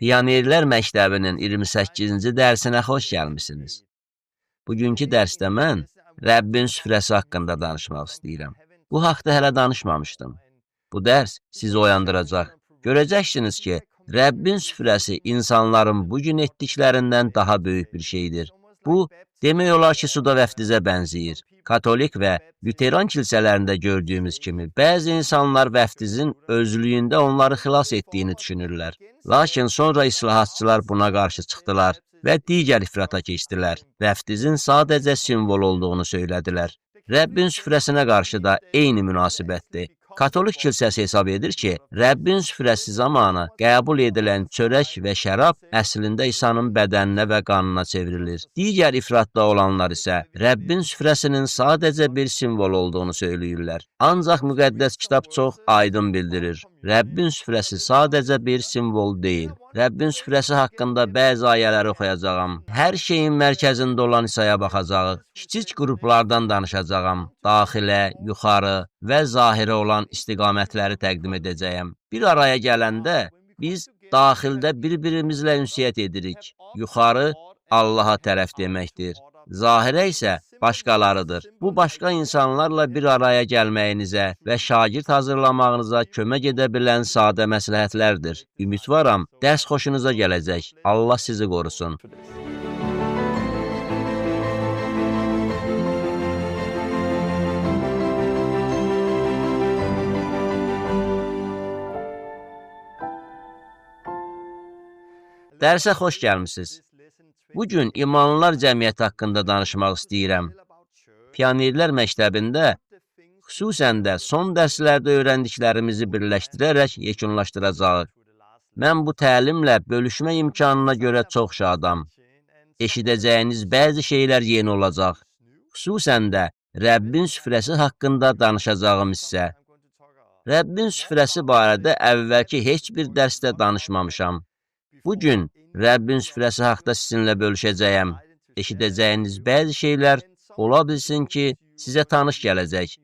Pionerlər Məktəbinin 28-ci dərsinə xoş gəlmisiniz. Bugünkü dərsdə mən Rəbbin süfrəsi haqqında danışmaq istəyirəm. Bu haqda hələ danışmamışdım. Bu dərs sizi oyandıracaq. Görəcəksiniz ki, Rəbbin süfrəsi insanların bugün etdiklərindən daha böyük bir şeydir. Bu, demək olar ki, suda vəftizə bənzəyir. Katolik və Lüteran kilsələrində gördüyümüz kimi, bəzi insanlar vəftizin özlüyündə onları xilas etdiyini düşünürlər. Lakin sonra islahatçılar buna qarşı çıxdılar və digər ifrata keçdilər. Vəftizin sadəcə simvol olduğunu söylədilər. Rəbbin süfrəsinə qarşı da eyni münasibətdir. Katolik kilsəsi hesab edir ki, Rəbbin süfrəsi zamanı qəbul edilən çörək və şərab əslində İsa'nın bədəninə və qanına çevrilir. Digər ifratda olanlar isə Rəbbin süfrəsinin sadəcə bir simvol olduğunu söyləyirlər. Ancaq müqəddəs kitab çox aydın bildirir. Rəbbin süfrəsi sadəcə bir simvol deyil. Rəbbin süfrəsi haqqında bəzi ayələri oxuyacağam. Hər şeyin mərkəzində olan İsa'ya baxacağıq. Kiçik qruplardan danışacağam. Daxilə, yuxarı və zahirə olan istiqamətləri təqdim edəcəyəm. Bir araya gələndə biz daxildə bir-birimizlə ünsiyyət edirik. Yuxarı Allaha tərəf deməkdir. Zahirə isə başqalarıdır. Bu, başqa insanlarla bir araya gəlməyinizə və şagird hazırlamağınıza kömək edə bilən sadə məsləhətlərdir. Ümidvaram, dərs xoşunuza gələcək. Allah sizi qorusun. Dərsə xoş gəlmisiniz. Bugün İmanlılar Cəmiyyəti haqqında danışmaq istəyirəm. Pionerlər Məktəbində, xüsusən də son dərslərdə öyrəndiklərimizi birləşdirərək yekunlaşdıracağıq. Mən bu təlimlə bölüşmə imkanına görə çox şadam. Eşidəcəyiniz bəzi şeylər yeni olacaq. Xüsusən də Rəbbin süfrəsi haqqında danışacağım hissə. Rəbbin süfrəsi barədə əvvəlki heç bir dərsdə danışmamışam. Bugün Rəbbin süfrəsi haqda sizinlə bölüşəcəyəm. Eşidəcəyiniz bəzi şeylər ola bilsin ki, sizə tanış gələcək.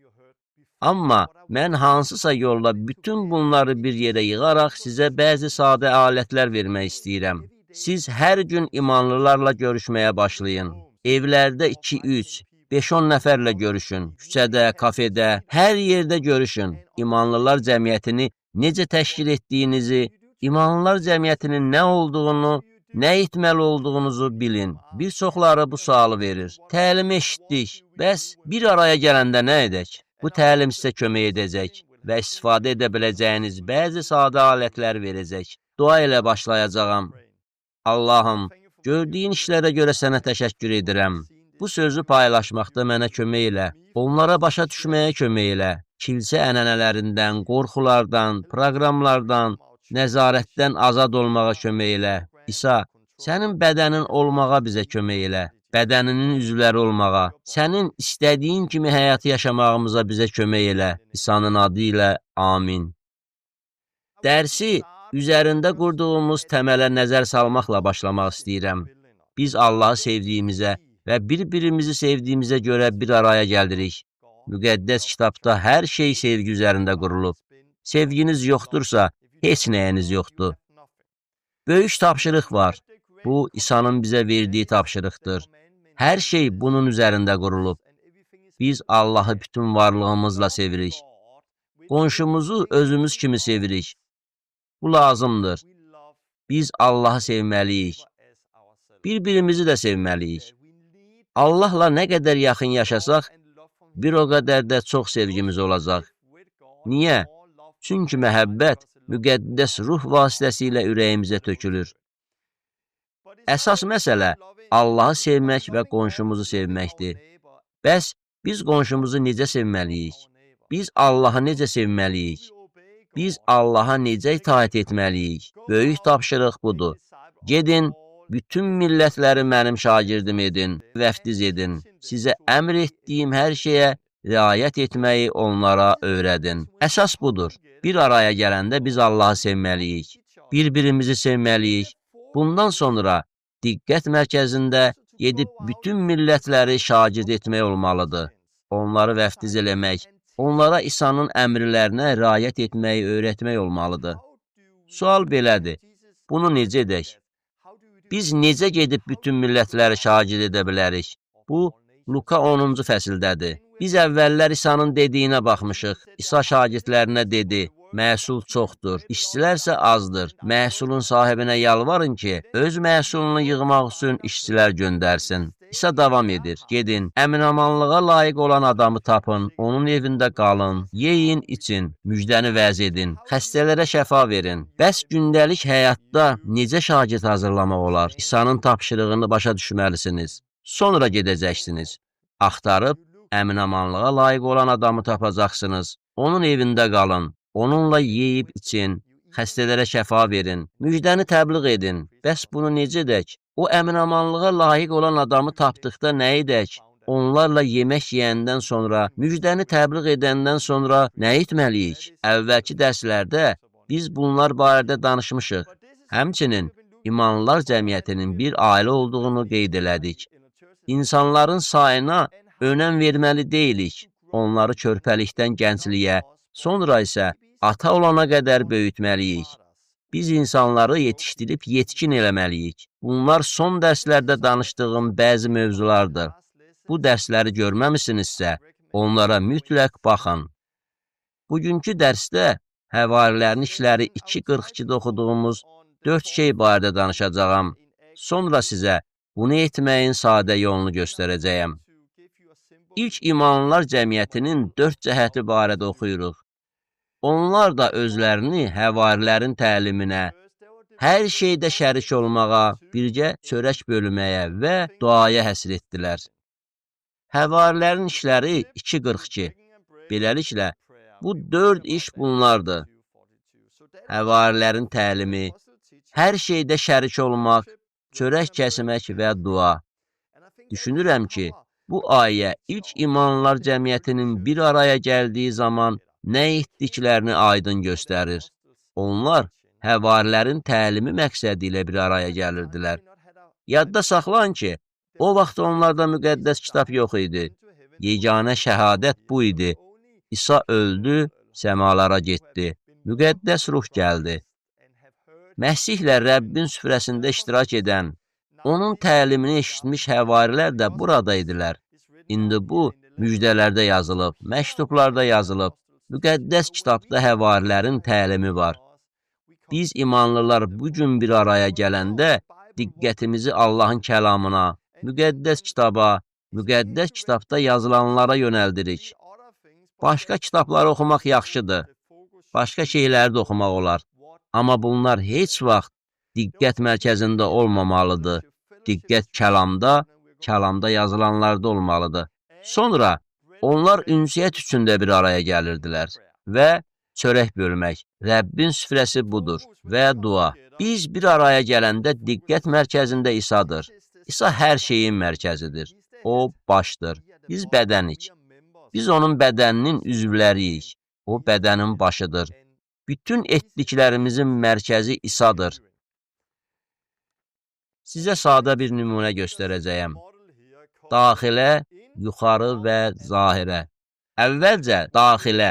Amma mən hansısa yolla bütün bunları bir yerə yığaraq sizə bəzi sadə alətlər vermək istəyirəm. Siz hər gün imanlılarla görüşməyə başlayın. Evlərdə 2-3, 5-10 nəfərlə görüşün. Küçədə, kafedə, hər yerdə görüşün. İmanlılar cəmiyyətini necə təşkil etdiyinizi, İmanlılar cəmiyyətinin nə olduğunu, nə etməli olduğunuzu bilin. Bir çoxları bu sualı verir. Təlim eşitdik, bəs bir araya gələndə nə edək? Bu təlim sizə kömək edəcək və istifadə edə biləcəyiniz bəzi sadə alətlər verəcək. Dua ilə başlayacağam. Allahım, gördüyün işlərə görə sənə təşəkkür edirəm. Bu sözü paylaşmaqda mənə kömək elə. Onlara başa düşməyə kömək elə. Kilsə ənənələrindən, qorxulardan, proqramlardan, nəzarətdən azad olmağa kömək elə. İsa, sənin bədənin olmağa bizə kömək elə. Bədəninin üzvləri olmağa, sənin istədiyin kimi həyatı yaşamağımıza bizə kömək elə. İsa'nın adı ilə amin. Dərsi üzərində qurduğumuz təmələ nəzər salmaqla başlamaq istəyirəm. Biz Allahı sevdiyimizə və bir-birimizi sevdiyimizə görə bir araya gəldirik. Müqəddəs kitabda hər şey sevgi üzərində qurulub. Sevginiz yoxdursa, heç nəyiniz yoxdur. Böyük tapşırıq var. Bu, İsa'nın bizə verdiyi tapşırıqdır. Hər şey bunun üzərində qurulub. Biz Allahı bütün varlığımızla sevirik. Qonşumuzu özümüz kimi sevirik. Bu lazımdır. Biz Allahı sevməliyik. Bir-birimizi də sevməliyik. Allahla nə qədər yaxın yaşasaq, bir o qədər də çox sevgimiz olacaq. Niyə? Çünki məhəbbət müqəddəs ruh vasitəsilə ürəyimizə tökülür. Əsas məsələ Allahı sevmək və qonşumuzu sevməkdir. Bəs biz qonşumuzu necə sevməliyik? Biz Allahı necə sevməliyik? Biz Allaha necə itaat etməliyik? Böyük tapşırıq budur. Gedin, bütün millətləri mənim şagirdim edin, vəftiz edin. Sizə əmr etdiyim hər şeyə riayət etməyi onlara öyrədin. Əsas budur. Bir araya gələndə biz Allahı sevməliyik. Bir-birimizi sevməliyik. Bundan sonra diqqət mərkəzində gedib bütün millətləri şagird etmək olmalıdır. Onları vəftiz eləmək, onlara İsa'nın əmrlərinə riayət etməyi öyrətmək olmalıdır. Sual belədir. Bunu necə edək? Biz necə gedib bütün millətləri şagird edə bilərik? Bu, Luka 10-cu fəsildədir. Biz əvvəllər İsa'nın dediyinə baxmışıq. İsa şagirdlərinə dedi, məhsul çoxdur, işçilər isə azdır. Məhsulun sahibinə yalvarın ki, öz məhsulunu yığmaq üçün işçilər göndərsin. İsa davam edir. Gedin, əminamanlığa layiq olan adamı tapın, onun evində qalın, yeyin, için, müjdəni vəz edin, xəstələrə şəfa verin. Bəs gündəlik həyatda necə şagird hazırlamaq olar? İsa'nın tapşırığını başa düşməlisiniz. Sonra gedəcəksiniz. Axtarıb, əminamanlığa layiq olan adamı tapacaqsınız. Onun evində qalın, onunla yeyib, için, xəstələrə şəfa verin, müjdəni təbliğ edin. Bəs bunu necə edək? O əminamanlığa layiq olan adamı tapdıqda nə edək? Onlarla yemək yeyəndən sonra, müjdəni təbliğ edəndən sonra nə etməliyik? Əvvəlki dərslərdə biz bunlar barədə danışmışıq. Həmçinin imanlılar cəmiyyətinin bir ailə olduğunu qeyd elədik. İnsanların sayına önəm verməli deyilik. Onları körpəlikdən gəncliyə, sonra isə ata olana qədər böyütməliyik. Biz insanları yetişdirib yetkin eləməliyik. Bunlar son dərslərdə danışdığım bəzi mövzulardır. Bu dərsləri görməmisinizsə, onlara mütləq baxın. Bugünkü dərsdə həvarilərin işləri 2:42-də oxuduğumuz 4 şey barədə danışacağam. Sonra sizə bunu etməyin sadə yolunu göstərəcəyəm. İlk imanlılar cəmiyyətinin 4 cəhəti barədə oxuyuruq. Onlar da özlərini həvarilərin təliminə, hər şeydə şərik olmağa, birgə çörək bölməyə və duaya həsr etdilər. Həvarilərin işləri 2:42. Beləliklə, bu 4 iş bunlardır. Həvarilərin təlimi, hər şeydə şərik olmaq, çörək kəsmək və dua. Düşünürəm ki, bu ayə ilk imanlılar cəmiyyətinin bir araya gəldiyi zaman nə etdiklərini aydın göstərir. Onlar həvarilərin təlimi məqsədi ilə bir araya gəlirdilər. Yadda saxlayın ki, o vaxt onlarda müqəddəs kitab yox idi. Yeganə şəhadət bu idi. İsa öldü, səmalara getdi. Müqəddəs ruh gəldi. Məsihlə Rəbbin süfrəsində iştirak edən, onun təlimini eşitmiş həvarilər də burada idilər. İndi bu, müjdələrdə yazılıb, məktublarda yazılıb. Müqəddəs kitabda həvarilərin təlimi var. Biz imanlılar bugün bir araya gələndə diqqətimizi Allahın kəlamına, müqəddəs kitaba, müqəddəs kitabda yazılanlara yönəldirik. Başqa kitabları oxumaq yaxşıdır. Başqa şeyləri də oxumaq olar. Amma bunlar heç vaxt diqqət mərkəzində olmamalıdır. Diqqət kəlamda yazılanlarda olmalıdır. Sonra onlar ünsiyyət üçün də bir araya gəlirdilər və çörək bölmək. Rəbbin süfrəsi budur və dua. Biz bir araya gələndə diqqət mərkəzində İsa'dır. İsa hər şeyin mərkəzidir. O başdır. Biz bədənik. Biz onun bədəninin üzvləriyik. O bədənin başıdır. Bütün etdiklərimizin mərkəzi İsa'dır. Sizə sadə bir nümunə göstərəcəyəm. Daxilə, yuxarı və zahirə. Əvvəlcə daxilə,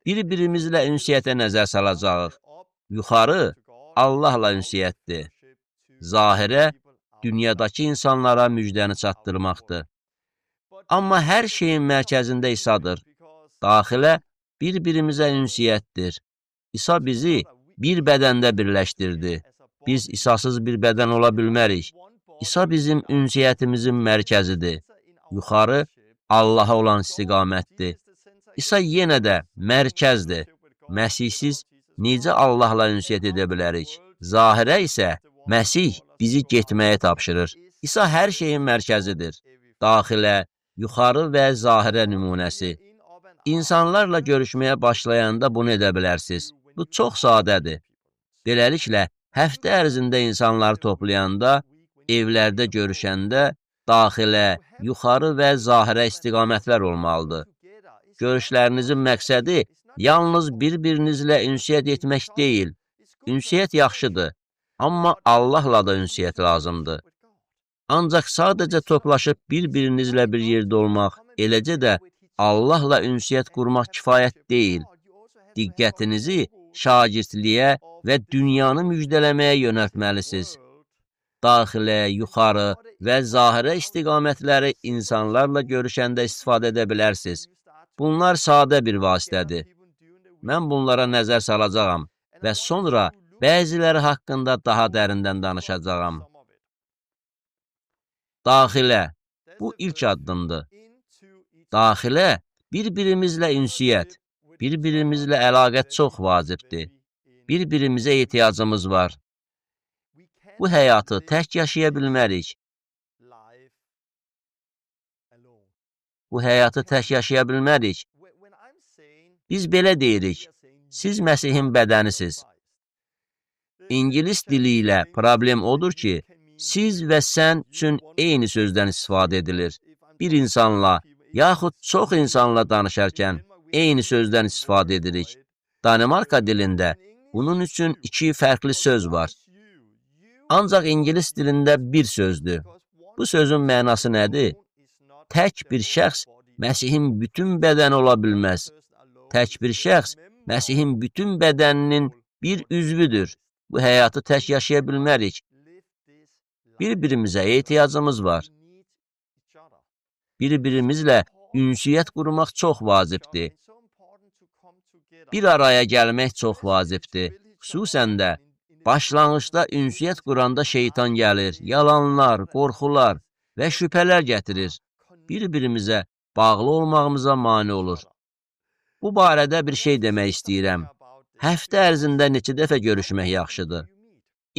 bir-birimizlə ünsiyyətə nəzər salacağıq. Yuxarı, Allahla ünsiyyətdir. Zahirə, dünyadakı insanlara müjdəni çatdırmaqdır. Amma hər şeyin mərkəzində İsa'dır. Daxilə, bir-birimizə ünsiyyətdir. İsa bizi bir bədəndə birləşdirdi. Biz İsa'sız bir bədən ola bilmərik. İsa bizim ünsiyyətimizin mərkəzidir. Yuxarı, Allaha olan istiqamətdir. İsa yenə də mərkəzdir. Məsihsiz necə Allahla ünsiyyət edə bilərik? Zahirə isə Məsih bizi getməyə tapşırır. İsa hər şeyin mərkəzidir. Daxilə, yuxarı və zahirə nümunəsi. İnsanlarla görüşməyə başlayanda bunu edə bilərsiniz. Bu çox sadədir. Beləliklə, həftə ərzində insanları toplayanda, evlərdə görüşəndə, daxilə, yuxarı və zahirə istiqamətlər olmalıdır. Görüşlərinizin məqsədi yalnız bir-birinizlə ünsiyyət etmək deyil. Ünsiyyət yaxşıdır, amma Allahla da ünsiyyət lazımdır. Ancaq sadəcə toplaşıb bir-birinizlə bir yerdə olmaq, eləcə də Allahla ünsiyyət qurmaq kifayət deyil. Diqqətinizi şagirdliyə və dünyanı müjdələməyə yönəltməlisiniz. Daxilə, yuxarı və zahirə istiqamətləri insanlarla görüşəndə istifadə edə bilərsiniz. Bunlar sadə bir vasitədir. Mən bunlara nəzər salacağam və sonra bəziləri haqqında daha dərindən danışacağam. Daxilə, bu ilk addımdır. Daxilə, bir-birimizlə ünsiyyət, bir-birimizlə əlaqət çox vacibdir. Bir-birimizə ehtiyacımız var. Bu həyatı tək yaşaya bilmərik. Bu həyatı tək yaşaya bilmərik. Biz belə deyirik, siz Məsihin bədənisiz. İngilis dili ilə problem odur ki, siz və sən üçün eyni sözdən istifadə edilir. Bir insanla, yaxud çox insanla danışarkən eyni sözdən istifadə edirik. Danimarka dilində bunun üçün iki fərqli söz var. Ancaq İngilis dilində bir sözdür. Bu sözün mənası nədir? Tək bir şəxs Məsihin bütün bədəni ola bilməz. Tək bir şəxs Məsihin bütün bədəninin bir üzvüdür. Bu həyatı tək yaşaya bilmərik. Bir-birimizə ehtiyacımız var. Bir-birimizlə ünsiyyət qurmaq çox vacibdir. Bir araya gəlmək çox vacibdir. Xüsusən də başlanğıcda ünsiyyət quranda şeytan gəlir, yalanlar, qorxular və şübhələr gətirir. Bir-birimizə bağlı olmağımıza mane olur. Bu barədə bir şey demək istəyirəm. Həftə ərzində neçə dəfə görüşmək yaxşıdır.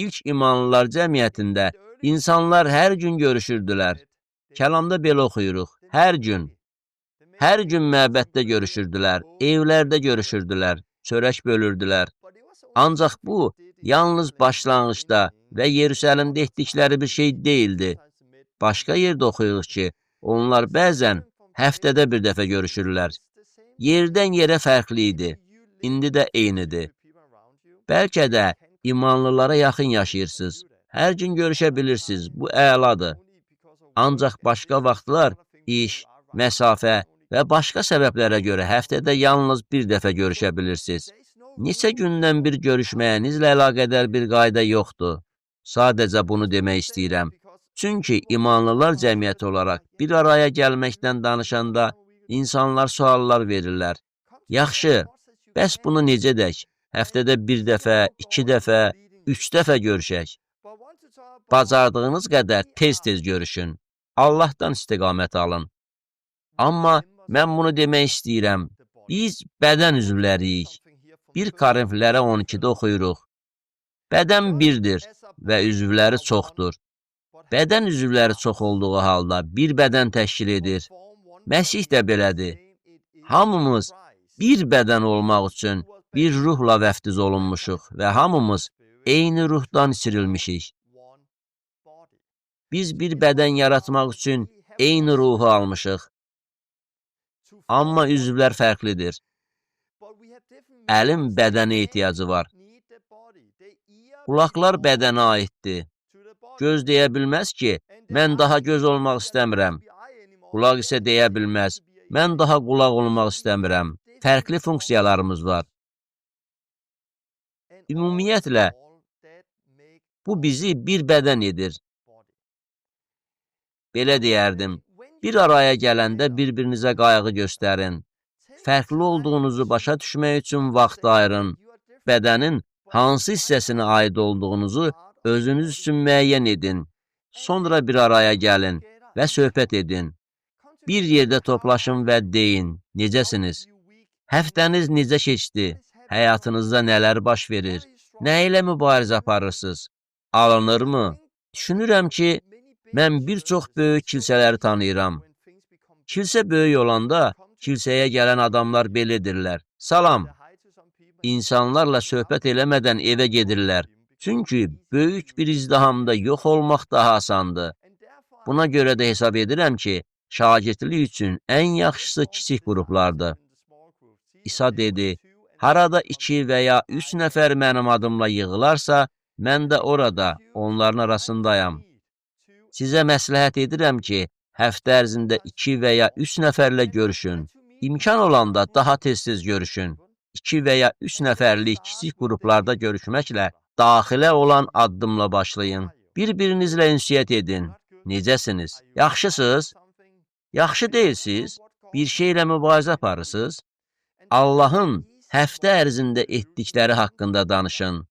İlk imanlılar cəmiyyətində insanlar hər gün görüşürdülər. Kəlamda belə oxuyuruq, hər gün. Hər gün məbəddə görüşürdülər, evlərdə görüşürdülər, çörək bölürdülər. Ancaq bu, yalnız başlanğıcda və Yerusəlimdə etdikləri bir şey deyildi. Başqa yerdə oxuyuruq ki, onlar bəzən həftədə bir dəfə görüşürlər. Yerdən yerə fərqli idi, indi də eynidir. Bəlkə də imanlılara yaxın yaşayırsınız, hər gün görüşə bilirsiniz, bu əladır. Ancaq başqa vaxtlar iş, məsafə və başqa səbəblərə görə həftədə yalnız bir dəfə görüşə bilirsiniz. Neçə gündən bir görüşməyinizlə əlaqədar bir qayda yoxdur. Sadəcə bunu demək istəyirəm. Çünki imanlılar cəmiyyəti olaraq bir araya gəlməkdən danışanda insanlar suallar verirlər. Yaxşı, bəs bunu necə edək? Həftədə bir dəfə, 2 dəfə, 3 dəfə görüşək. Bacardığınız qədər tez-tez görüşün. Allahdan istiqamət alın. Amma mən bunu demək istəyirəm. Biz bədən üzvləriyik. 1 Korinflilərə 12-də oxuyuruq. Bədən birdir və üzvləri çoxdur. Bədən üzvləri çox olduğu halda bir bədən təşkil edir. Məsih də belədir. Hamımız bir bədən olmaq üçün bir ruhla vəftiz olunmuşuq və hamımız eyni ruhdan içirilmişik. Biz bir bədən yaratmaq üçün eyni ruhu almışıq. Amma üzvlər fərqlidir. Əlin bədənə ehtiyacı var. Qulaqlar bədənə aiddir. Göz deyə bilməz ki, mən daha göz olmaq istəmirəm. Qulaq isə deyə bilməz, mən daha qulaq olmaq istəmirəm. Fərqli funksiyalarımız var. Ümumiyyətlə, bu bizi bir bədən edir. Belə deyərdim, bir araya gələndə bir-birinizə qayğı göstərin. Fərqli olduğunuzu başa düşmək üçün vaxt ayırın. Bədənin hansı hissəsinə aid olduğunuzu özünüz üçün müəyyən edin. Sonra bir araya gəlin və söhbət edin. Bir yerdə toplaşın və deyin, necəsiniz? Həftəniz necə keçdi? Həyatınızda nələr baş verir? Nə ilə mübarizə aparırsınız? Alınırmı? Düşünürəm ki, mən bir çox böyük kilsələri tanıyıram. Kilsə böyük olanda, kilsəyə gələn adamlar belədirlər. Salam! İnsanlarla söhbət eləmədən evə gedirlər. Çünki böyük bir izdihamda yox olmaq daha asandır. Buna görə də hesab edirəm ki, şagirdlik üçün ən yaxşısı kiçik qruplardır. İsa dedi, harada 2 və ya 3 nəfər mənim adımla yığılarsa, mən də orada, onların arasındayam. Sizə məsləhət edirəm ki, həftə ərzində 2 və ya 3 nəfərlə görüşün. İmkan olanda daha tez-tez görüşün. 2 və ya 3 nəfərlik kiçik qruplarda görüşməklə daxilə olan addımla başlayın. Bir-birinizlə ünsiyyət edin. Necəsiniz? Yaxşısınız? Yaxşı deyilsiz? Bir şeylə mübarizə aparırsınız? Allahın həftə ərzində etdikləri haqqında danışın.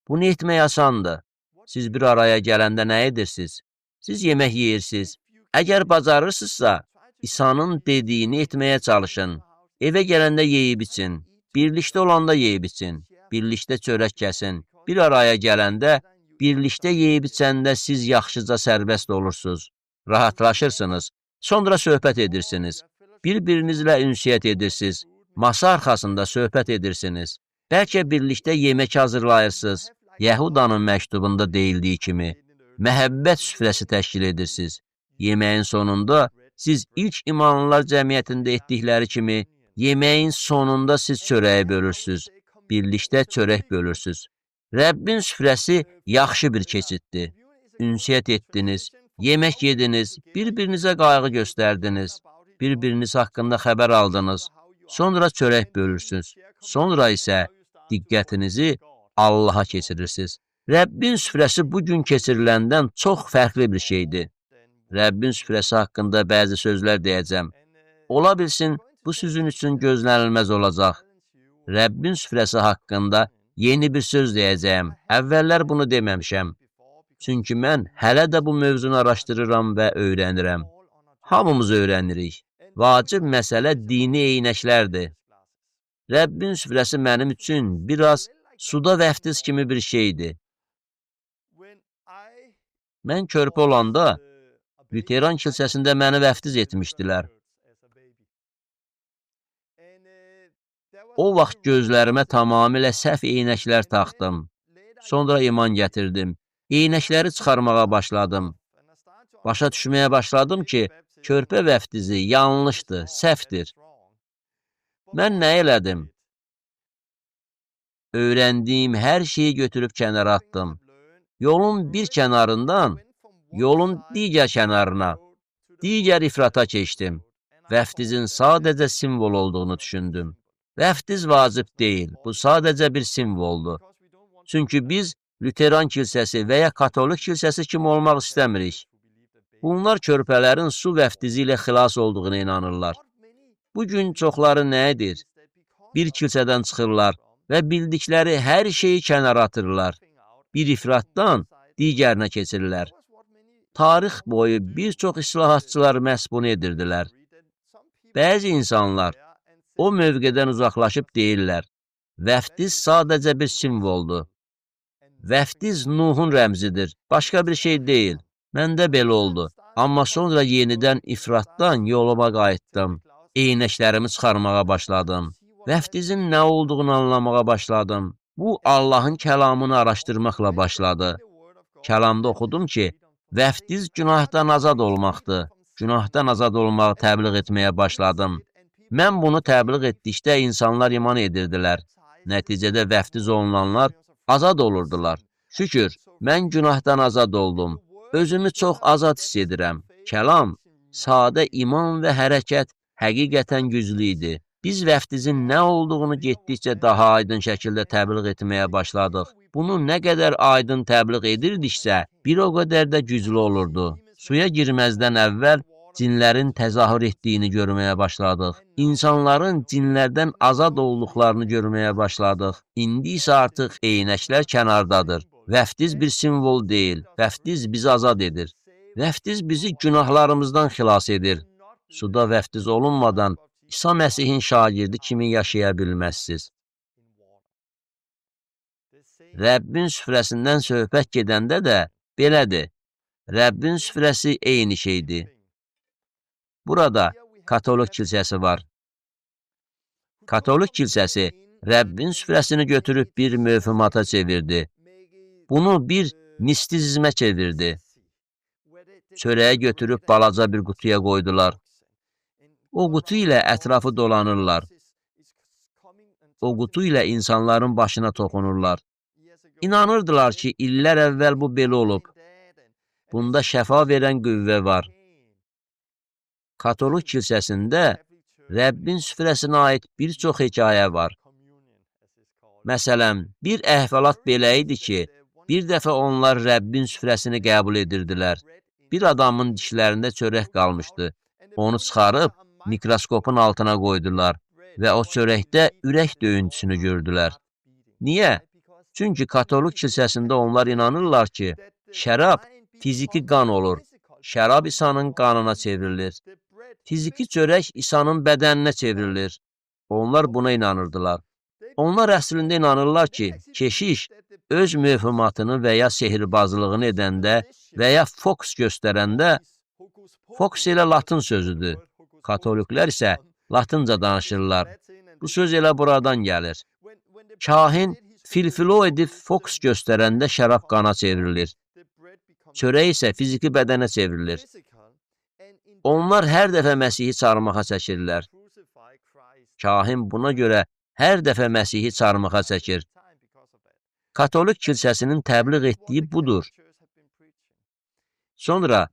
Bunu etmək asandır. Siz bir araya gələndə nə edirsiniz? Siz yemək yeyirsiniz. Əgər bacarırsınızsa, İsa'nın dediyini etməyə çalışın. Evə gələndə yeyib için. Birlikdə olanda yeyib için. Birlikdə çörək kəsin. Bir araya gələndə, birlikdə yeyib içəndə siz yaxşıca sərbəst olursunuz. Rahatlaşırsınız. Sonra söhbət edirsiniz. Bir-birinizlə ünsiyyət edirsiniz. Masa arxasında söhbət edirsiniz. Bəlkə birlikdə yemək hazırlayırsınız. Yəhudanın məktubunda deyildiyi kimi, məhəbbət süfrəsi təşkil edirsiniz. Yeməyin sonunda siz ilk imanlılar cəmiyyətində etdikləri kimi, yeməyin sonunda siz çörəyi bölürsünüz. Birlikdə çörək bölürsünüz. Rəbbin süfrəsi yaxşı bir keçiddir. Ünsiyyət etdiniz, yemək yediniz, bir-birinizə qayğı göstərdiniz, bir-biriniz haqqında xəbər aldınız. Sonra çörək bölürsünüz. Sonra isə diqqətinizi Allaha keçirirsiniz. Rəbbin süfrəsi bugün keçiriləndən çox fərqli bir şeydir. Rəbbin süfrəsi haqqında bəzi sözlər deyəcəm. Ola bilsin, bu sizin üçün gözlənilməz olacaq. Rəbbin süfrəsi haqqında yeni bir söz deyəcəyəm. Əvvəllər bunu deməmişəm. Çünki mən hələ də bu mövzunu araşdırıram və öyrənirəm. Hamımız öyrənirik. Vacib məsələ dini eynəklərdir. Rəbbin süfrəsi mənim üçün biraz suda vəftiz kimi bir şeydir. Mən körpə olanda Lüteran kilsəsində məni vəftiz etmişdilər. O vaxt gözlərimə tamamilə səhv eynəklər taxdım. Sonra iman gətirdim. Eynəkləri çıxarmağa başladım. Başa düşməyə başladım ki, körpə vəftizi yanlışdır, səhvdir. Mən nə elədim? Öyrəndiyim hər şeyi götürüb kənara atdım. Yolun bir kənarından, yolun digər kənarına, digər ifrata keçdim. Vəftizin sadəcə simvol olduğunu düşündüm. Vəftiz vacib deyil, bu sadəcə bir simvoldur. Çünki biz Lüteran kilsəsi və ya Katolik kilsəsi kimi olmaq istəmirik. Bunlar körpələrin su vəftizi ilə xilas olduğuna inanırlar. Bugün çoxları nə edir? Bir kilsədən çıxırlar və bildikləri hər şeyi kənara atırlar. Bir ifratdan digərinə keçirlər. Tarix boyu bir çox islahatçılar məhz bunu edirdilər. Bəzi insanlar o mövqedən uzaqlaşıb deyirlər, vəftiz sadəcə bir simvoldur. Vəftiz Nuhun rəmzidir, başqa bir şey deyil. Məndə belə oldu. Amma sonra yenidən ifratdan yoluma qayıtdım. Eynəklərimi çıxarmağa başladım. Vəftizin nə olduğunu anlamağa başladım. Bu, Allahın kəlamını araşdırmaqla başladı. Kəlamda oxudum ki, vəftiz günahdan azad olmaqdır. Günahdan azad olmağı təbliğ etməyə başladım. Mən bunu təbliğ etdikdə insanlar iman edirdilər. Nəticədə vəftiz olunanlar azad olurdular. Şükür, mən günahdan azad oldum. Özümü çox azad hiss edirəm. Kəlam, sadə iman və hərəkət həqiqətən güclü idi. Biz vəftizin nə olduğunu getdikcə daha aydın şəkildə təbliğ etməyə başladıq. Bunu nə qədər aydın təbliğ edirdiksə, bir o qədər də güclü olurdu. Suya girməzdən əvvəl cinlərin təzahür etdiyini görməyə başladıq. İnsanların cinlərdən azad olduqlarını görməyə başladıq. İndi isə artıq eynəklər kənardadır. Vəftiz bir simvol deyil, vəftiz bizi azad edir. Vəftiz bizi günahlarımızdan xilas edir. Suda vəftiz olunmadan İsa Məsihin şagirdi kimi yaşaya bilməzsiniz. Rəbbin süfrəsindən söhbət gedəndə də belədir. Rəbbin süfrəsi eyni şeydir. Burada Katolik kilsəsi var. Katolik kilsəsi Rəbbin süfrəsini götürüb bir mövhumata çevirdi. Bunu bir mistizmə çevirdi. Çörəyə götürüb balaca bir qutuya qoydular. O qutu ilə ətrafı dolanırlar. O qutu ilə insanların başına toxunurlar. İnanırdılar ki, illər əvvəl bu belə olub. Bunda şəfa verən qüvvə var. Katolik kilsəsində Rəbbin süfrəsinə aid bir çox hekayə var. Məsələn, bir əhvalat belə idi ki, bir dəfə onlar Rəbbin süfrəsini qəbul edirdilər. Bir adamın dişlərində çörək qalmışdı. Onu çıxarıb mikroskopun altına qoydular və o çörəkdə ürək döyüntüsünü gördülər. Niyə? Çünki katolik kilsəsində onlar inanırlar ki, şərab fiziki qan olur. Şərab İsa'nın qanına çevrilir. Fiziki çörək İsa'nın bədəninə çevrilir. Onlar buna inanırdılar. Onlar əslində inanırlar ki, keşiş öz mövhumatını və ya sehirbazlığını edəndə və ya fokus göstərəndə, fokus elə latın sözüdür. Katoliklər isə latınca danışırlar. Bu söz elə buradan gəlir. Kahin filfilo edib fokus göstərəndə şərab qana çevrilir. Çörək isə fiziki bədənə çevrilir. Onlar hər dəfə Məsihi çarmıxa çəkirlər. Kahin buna görə hər dəfə Məsihi çarmıxa çəkir. Katolik kilsəsinin təbliğ etdiyi budur. Sonra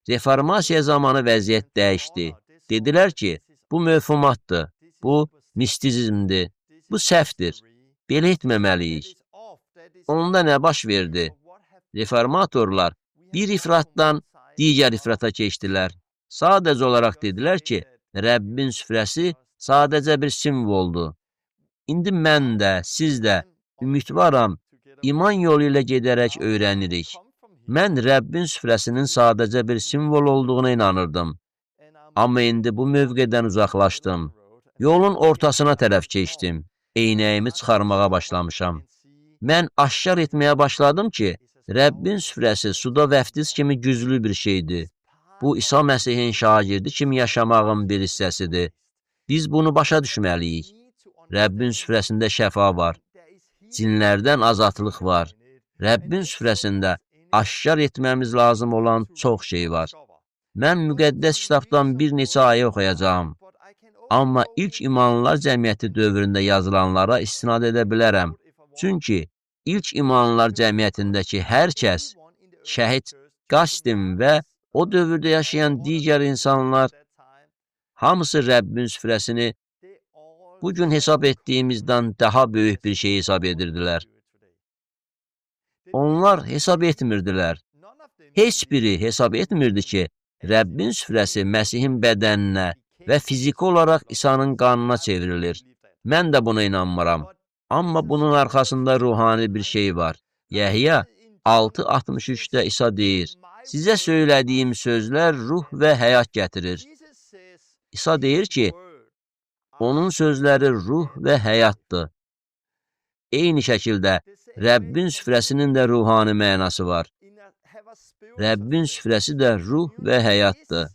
reformasiya zamanı vəziyyət dəyişdi. Dedilər ki, bu mövhumatdır, bu mistizmdir, bu səhvdir, belə etməməliyik. Onda nə baş verdi? Reformatorlar bir ifratdan digər ifrata keçdilər. Sadəcə olaraq dedilər ki, Rəbbin süfrəsi sadəcə bir simvoldur. İndi mən də, siz də ümidvaram, iman yolu ilə gedərək öyrənirik. Mən Rəbbin süfrəsinin sadəcə bir simvol olduğuna inanırdım. Amma indi bu mövqedən uzaqlaşdım. Yolun ortasına tərəf keçdim. Eynəyimi çıxarmağa başlamışam. Mən aşkar etməyə başladım ki, Rəbbin süfrəsi suda vəftiz kimi güclü bir şeydir. Bu, İsa Məsihin şagirdi kimi yaşamağın bir hissəsidir. Biz bunu başa düşməliyik. Rəbbin süfrəsində şəfa var. Cinlərdən azadlıq var. Rəbbin süfrəsində aşkar etməmiz lazım olan çox şey var. Mən müqəddəs kitabdan bir neçə ayə oxuyacağam. Amma ilk imanlılar cəmiyyəti dövründə yazılanlara istinad edə bilərəm. Çünki ilk imanlılar cəmiyyətindəki hər kəs, şəhid Qasdim və o dövrdə yaşayan digər insanlar, hamısı Rəbbin süfrəsini bugün hesab etdiyimizdən daha böyük bir şey hesab edirdilər. Onlar hesab etmirdilər. Heç biri hesab etmirdi ki, Rəbbin süfrəsi Məsihin bədəninə və fiziki olaraq İsa'nın qanına çevrilir. Mən də buna inanmıram. Amma bunun arxasında ruhani bir şey var. Yəhya 6:63-də İsa deyir, sizə söylədiyim sözlər ruh və həyat gətirir. İsa deyir ki, onun sözləri ruh və həyatdır. Eyni şəkildə Rəbbin süfrəsinin də ruhani mənası var. Rəbbin süfrəsi də ruh və həyatdır.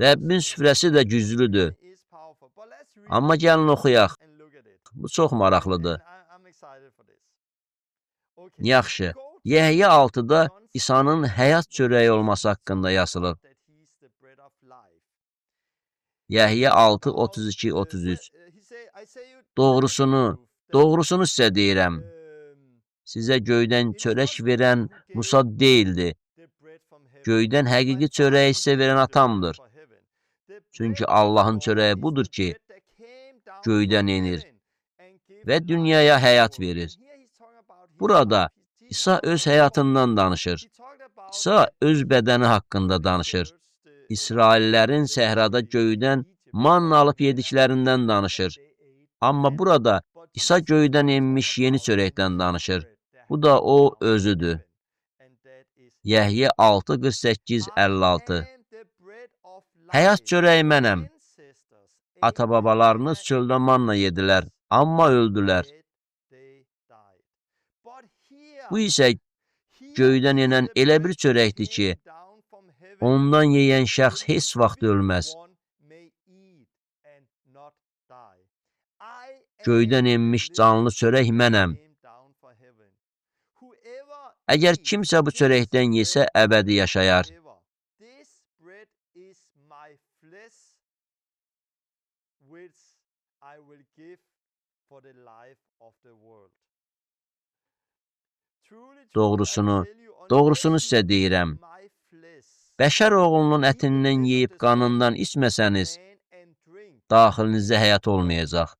Rəbbin süfrəsi də güclüdür. Amma gəlin oxuyaq. Bu çox maraqlıdır. Yaxşı, Yəhya 6-da İsa'nın həyat çörəyi olması haqqında yazılıb. Yəhya 6:32-33. Doğrusunu sizə deyirəm. Sizə göydən çörək verən Musa deyildi. Göydən həqiqi çörəyi sizə verən atamdır. Çünki Allahın çörəyi budur ki, göydən enir və dünyaya həyat verir. Burada İsa öz həyatından danışır. İsa öz bədəni haqqında danışır. İsraillərin səhrada göydən manna alıb yediklərindən danışır. Amma burada İsa göydən enmiş yeni çörəkdən danışır. Bu da o özüdür. Yəhya 6:48-56. Həyat çörəyi mənəm. Ata-babalarınız çöldə manna yedilər, amma öldülər. Bu isə göydən enən elə bir çörəkdir ki, ondan yeyən şəxs heç vaxt ölməz. Göydən enmiş canlı çörək mənəm. Əgər kimsə bu çörəkdən yesə, əbədi yaşayar. Doğrusunu sizə deyirəm. Bəşər oğlunun ətindən yeyib qanından içməsəniz, daxilinizdə həyat olmayacaq.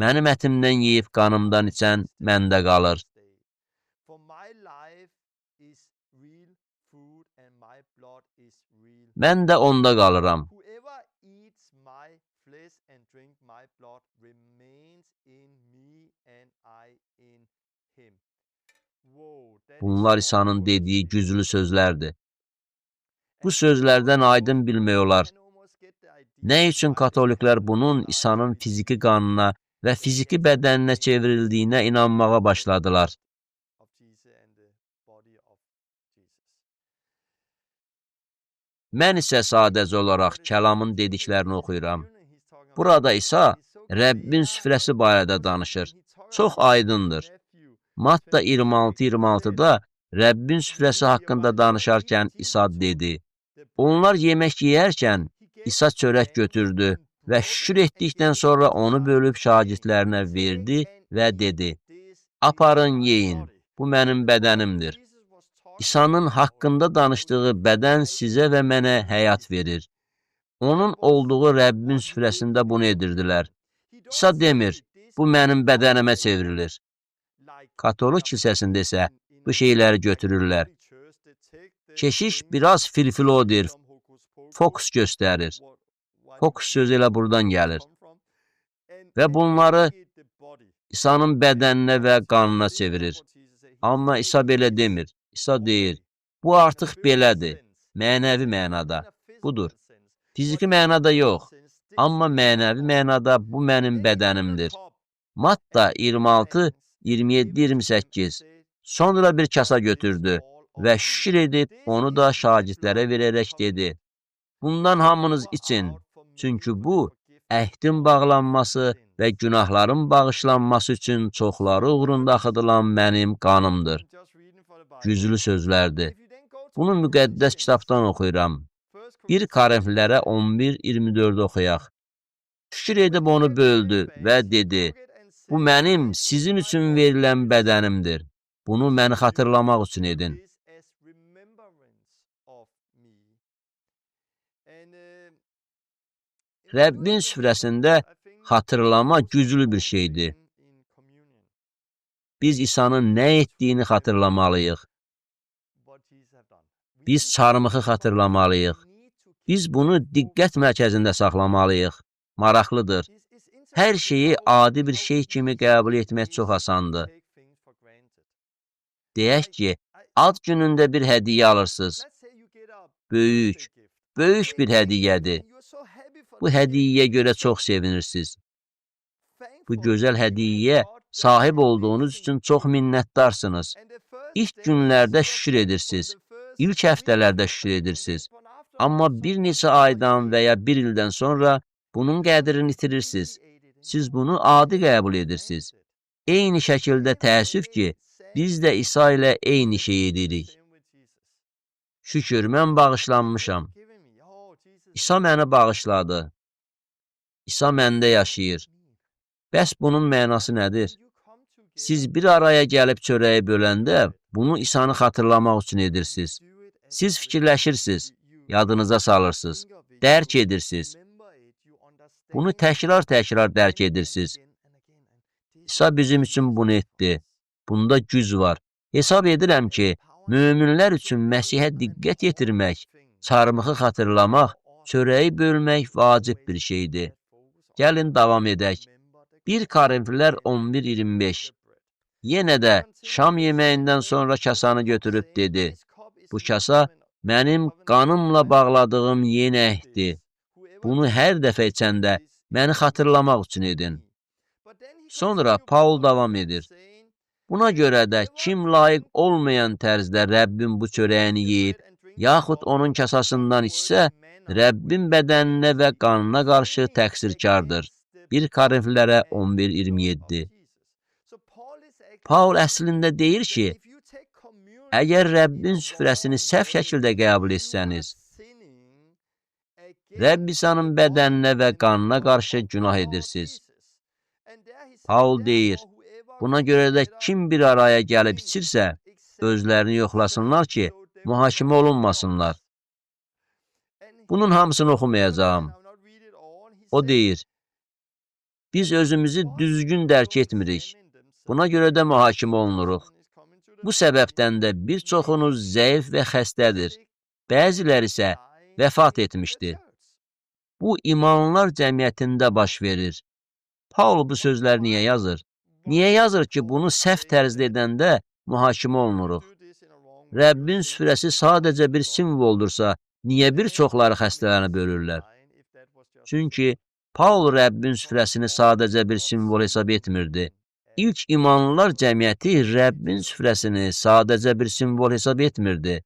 Mənim ətimdən yeyib qanımdan içən məndə qalır. Mən də onda qalıram. Bunlar İsa'nın dediyi güclü sözlərdir. Bu sözlərdən aydın bilmək olar. Nə üçün katoliklər bunun İsa'nın fiziki qanına və fiziki bədəninə çevrildiyinə inanmağa başladılar? Mən isə sadəcə olaraq kəlamın dediklərini oxuyuram. Burada İsa Rəbbin süfrəsi barədə danışır. Çox aydındır. Matta 26-26-da Rəbbin süfrəsi haqqında danışarkən İsa dedi. Onlar yemək yeyərkən İsa çörək götürdü və şükür etdikdən sonra onu bölüb şagirdlərinə verdi və dedi, aparın yeyin, bu mənim bədənimdir. İsa'nın haqqında danışdığı bədən sizə və mənə həyat verir. Onun olduğu Rəbbin süfrəsində bunu edirdilər. İsa demir, bu mənim bədənimə çevrilir. Katolik kilsəsində isə bu şeyləri götürürlər. Keşiş biraz filfilodir, fokus göstərir. Fokus sözü elə buradan gəlir. Və bunları İsa'nın bədəninə və qanına çevirir. Amma İsa belə demir. İsa deyir, bu artıq belədir, mənəvi mənada. Budur. Fiziki mənada yox, amma mənəvi mənada bu mənim bədənimdir. Matta 26, 27, 28. Sonra bir kasa götürdü və şükür edib onu da şagirdlərə verərək dedi, bundan hamınız için, çünki bu, əhdin bağlanması və günahların bağışlanması üçün çoxları uğrunda axıdılan mənim qanımdır. Güclü sözlərdir. Bunu müqəddəs kitabdan oxuyuram. 1 Korinflilərə 11-24 oxuyaq. Şükür edib onu böldü və dedi, bu mənim sizin üçün verilən bədənimdir. Bunu məni xatırlamaq üçün edin. Rəbbin süfrəsində xatırlama güclü bir şeydir. Biz İsa'nın nə etdiyini xatırlamalıyıq. Biz çarmıxı xatırlamalıyıq. Biz bunu diqqət mərkəzində saxlamalıyıq. Maraqlıdır. Hər şeyi adi bir şey kimi qəbul etmək çox asandır. Deyək ki, ad günündə bir hədiyyə alırsınız. Böyük bir hədiyyədir. Bu hədiyyəyə görə çox sevinirsiniz. Bu gözəl hədiyyəyə sahib olduğunuz üçün çox minnətdarsınız. İlk günlərdə şükür edirsiniz. İlk həftələrdə şükür edirsiniz. Amma bir neçə aydan və ya bir ildən sonra bunun qədrini itirirsiniz. Siz bunu adi qəbul edirsiniz. Eyni şəkildə təəssüf ki, biz də İsa ilə eyni şey edirik. Şükür, mən bağışlanmışam. İsa məni bağışladı. İsa məndə yaşayır. Bəs bunun mənası nədir? Siz bir araya gəlib çörəyi böləndə bunu İsa'nı xatırlamaq üçün edirsiniz. Siz fikirləşirsiniz, yadınıza salırsınız, dərk edirsiniz. Bunu təkrar dərk edirsiniz. İsa bizim üçün bunu etdi. Bunda güc var. Hesab edirəm ki, möminlər üçün Məsihə diqqət yetirmək, çarmıxı xatırlamaq, çörəyi bölmək vacib bir şeydir. Gəlin davam edək. 1 Korinflilər 11-25. Yenə də şam yeməyindən sonra kasanı götürüb dedi, bu kasa mənim qanımla bağladığım yeni əhdir. Bunu hər dəfə içəndə məni xatırlamaq üçün edin. Sonra Paul davam edir. Buna görə də kim layiq olmayan tərzdə Rəbbin bu çörəyini yeyib, yaxud onun kasasından içsə, Rəbbin bədəninə və qanına qarşı təqsirkardır. 1 Korinflilərə 11-27. Paul əslində deyir ki, əgər Rəbbin süfrəsini səhv şəkildə qəbul etsəniz, Rəbb İsa'nın bədəninə və qanına qarşı günah edirsiniz. Paul deyir, buna görə də kim bir araya gəlib içirsə, özlərini yoxlasınlar ki, mühakimə olunmasınlar. Bunun hamısını oxumayacağım. O deyir, Biz özümüzü düzgün dərk etmirik. Buna görə də mühakimə olunuruq. Bu səbəbdən də bir çoxunuz zəif və xəstədir. Bəziləri isə vəfat etmişdir. Bu, imanlılar cəmiyyətində baş verir. Paul bu sözləri niyə yazır? Niyə yazır ki, bunu səhv tərzdə edəndə mühakimə olunuruq? Rəbbin süfrəsi sadəcə bir simvoldursa, niyə bir çoxları xəstələnib ölürlər? Çünki Paul Rəbbin süfrəsini sadəcə bir simvol hesab etmirdi. İlk imanlılar cəmiyyəti Rəbbin süfrəsini sadəcə bir simvol hesab etmirdi.